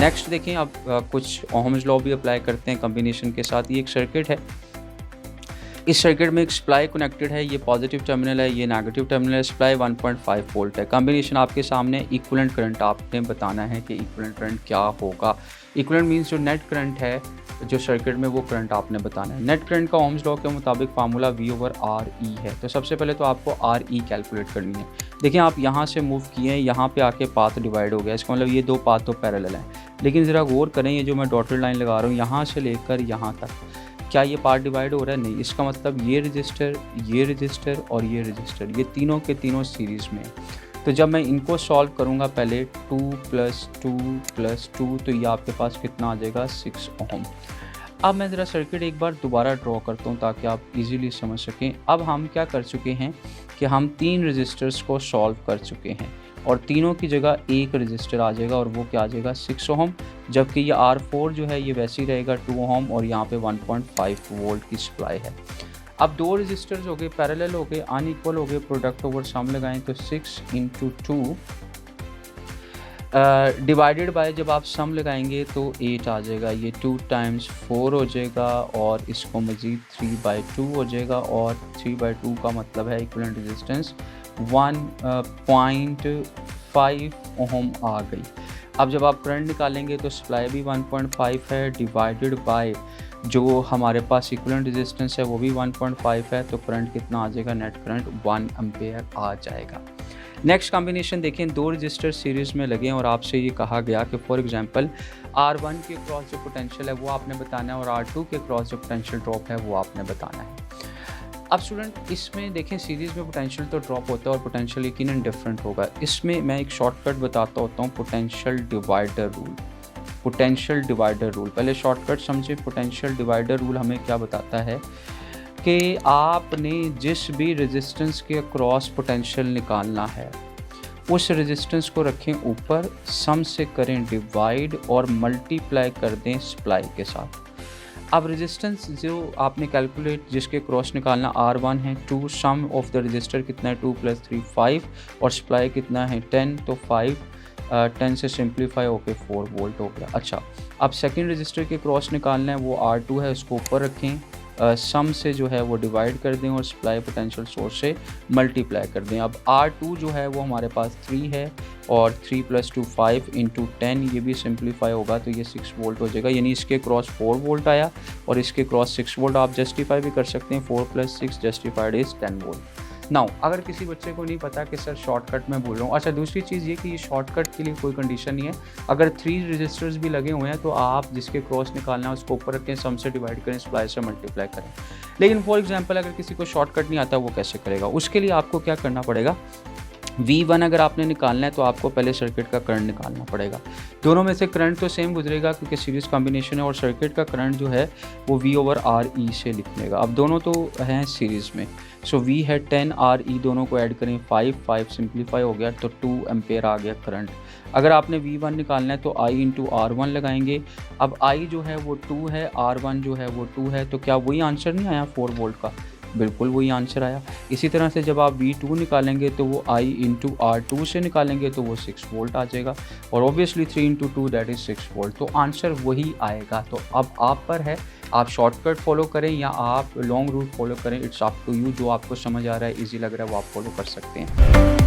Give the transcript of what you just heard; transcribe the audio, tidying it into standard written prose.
Next देखें, अब कुछ ओहम्स लॉ भी अप्लाई करते हैं कॉम्बिनेशन के साथ। ये एक सर्किट है, इस सर्किट में एक सप्लाई कनेक्टेड है, ये पॉजिटिव टर्मिनल है, ये नेगेटिव टर्मिनल है। सप्लाई 1.5 वोल्ट है। कॉम्बिनेशन आपके सामने, इक्विवेलेंट करंट आपने बताना है कि इक्विवेलेंट करंट क्या होगा। इक्विवेलेंट मींस जो नेट करंट है जो सर्किट में, वो करंट आपने बताना है। नेट करंट का ओहम्स लॉ के मुताबिक फार्मूला V/RE है। तो सबसे पहले तो आपको RE कैलकुलेट करनी है। देखिए आप यहाँ से मूव किए हैं, यहाँ पे आके पाथ डिवाइड हो गया, इसका मतलब ये दो पाथ तो पैरेलल हैं। लेकिन ज़रा गौर करें, ये जो मैं डॉटेड लाइन लगा रहा हूँ यहाँ से लेकर यहाँ तक, क्या ये पार्ट डिवाइड हो रहा है? नहीं। इसका मतलब ये रजिस्टर और ये रजिस्टर, ये तीनों के तीनों सीरीज़ में। तो जब मैं इनको सॉल्व करूँगा, पहले 2 + 2 + 2, तो ये आपके पास कितना आ जाएगा? 6 ओम। अब मैं ज़रा सर्किट एक बार दोबारा ड्रॉ करता हूँ ताकि आप इजीली समझ सकें। अब हम क्या कर चुके हैं कि हम 3 रजिस्टर्स को सॉल्व कर चुके हैं और तीनों की जगह एक रजिस्टर आ जाएगा और वो क्या आ जाएगा? 6 ओम। जबकि ये R4 जो है ये वैसे ही रहेगा 2 ओम और यहाँ पे 1.5 वोल्ट की सप्लाई है। अब दो रजिस्टर्स हो गए, पैरेलल हो गए, अनइक्वल हो गए, प्रोडक्ट ओवर सम लगाएं तो 6 × 2 डिवाइडेड बाय, जब आप सम लगाएंगे तो 8 आ जाएगा। ये 2 × 4 हो जाएगा और इसको मज़ीद 3/2 हो जाएगा और 3/2 का मतलब है इक्विवेलेंट रेजिस्टेंस 1.5 ओम आ गई। अब जब आप करंट निकालेंगे तो सप्लाई भी 1.5 है, डिवाइडेड बाय जो हमारे पास इक्विवेलेंट रेजिस्टेंस है वो भी 1.5 है, तो करंट कितना आ जाएगा? नेट करंट 1 एम्पेयर आ जाएगा। नेक्स्ट कॉम्बिनेशन देखें, दो रजिस्टर सीरीज़ में लगे हैं और आपसे ये कहा गया कि फॉर एग्जांपल R1 के क्रॉस जो पोटेंशियल है वो आपने बताना है और R2 के क्रॉस जो पोटेंशियल ड्रॉप है वो आपने बताना है। अब स्टूडेंट इसमें देखें, सीरीज़ में पोटेंशियल तो ड्रॉप होता है और पोटेंशियल यकीनन डिफरेंट होगा। इसमें मैं एक शॉर्टकट बताता होता हूँ, potential divider rule. Potential divider rule, पहले शॉर्टकट समझे। पोटेंशियल डिवाइडर रूल हमें क्या बताता है कि आपने जिस भी रेजिस्टेंस के अक्रॉस पोटेंशियल निकालना है उस रेजिस्टेंस को रखें ऊपर, सम से करें डिवाइड और मल्टीप्लाई कर दें सप्लाई के साथ। अब रेजिस्टेंस जो आपने कैलकुलेट जिसके क्रॉस निकालना R1 है 2, सम ऑफ द रजिस्टर कितना है 2 + 3 5 और सप्लाई कितना है 10, तो 5 10 से सिंप्लीफाई होके 4 वोल्ट हो गया। अच्छा, अब सेकंड रजिस्टर के क्रॉस निकालना है, वो R2 है, उसको ऊपर रखें, सम से जो है वो डिवाइड कर दें और सप्लाई पोटेंशियल सोर्स से मल्टीप्लाई कर दें। अब R2 जो है वो हमारे पास 3 है और 3 + 2 5 × 10, ये भी सिंप्लीफाई होगा तो ये 6 वोल्ट हो जाएगा। यानी इसके क्रॉस 4 वोल्ट आया और इसके क्रॉस 6 वोल्ट। आप जस्टिफाई भी कर सकते हैं, 4 + 6 जस्टिफाइड इज़ 10 वोल्ट। नाउ अगर किसी बच्चे को नहीं पता कि सर शॉर्टकट में बोल रहा हूँ, अच्छा दूसरी चीज़ ये कि ये शॉर्टकट के लिए कोई कंडीशन नहीं है। अगर 3 रजिस्टर्स भी लगे हुए हैं तो आप जिसके क्रॉस निकालना है उसको ऊपर रखें, सम से डिवाइड करें, सप्लाई से मल्टीप्लाई करें। लेकिन फॉर एग्जांपल अगर किसी को शॉर्टकट नहीं आता वो कैसे करेगा? उसके लिए आपको क्या करना पड़ेगा? V1 अगर आपने निकालना है तो आपको पहले सर्किट का करंट निकालना पड़ेगा। दोनों में से करंट तो सेम गुजरेगा क्योंकि सीरीज़ कॉम्बिनेशन है और सर्किट का करंट जो है वो V/RE से लिखनेगा। अब दोनों तो हैं सीरीज़ में, सो V है 10, RE दोनों को ऐड करें 5 सिंप्लीफाई हो गया तो 2 एम्पेयर आ गया करंट। अगर आपने V1 निकालना है तो I × R1 लगाएंगे। अब I जो है वो 2 है, R1 जो है वो 2 है, तो क्या वही आंसर नहीं आया 4 वोल्ट का? बिल्कुल वही आंसर आया। इसी तरह से जब आप V2 निकालेंगे तो वो I × R2 से निकालेंगे तो वो 6 वोल्ट आ जाएगा और ऑब्वियसली 3 × 2 दैट इज़ 6 वोल्ट, तो आंसर वही आएगा। तो अब आप पर है, आप शॉर्टकट फॉलो करें या आप लॉन्ग रूट फॉलो करें, इट्स अप टू यू। जो आपको समझ आ रहा है, ईजी लग रहा है, वो आप फॉलो कर सकते हैं।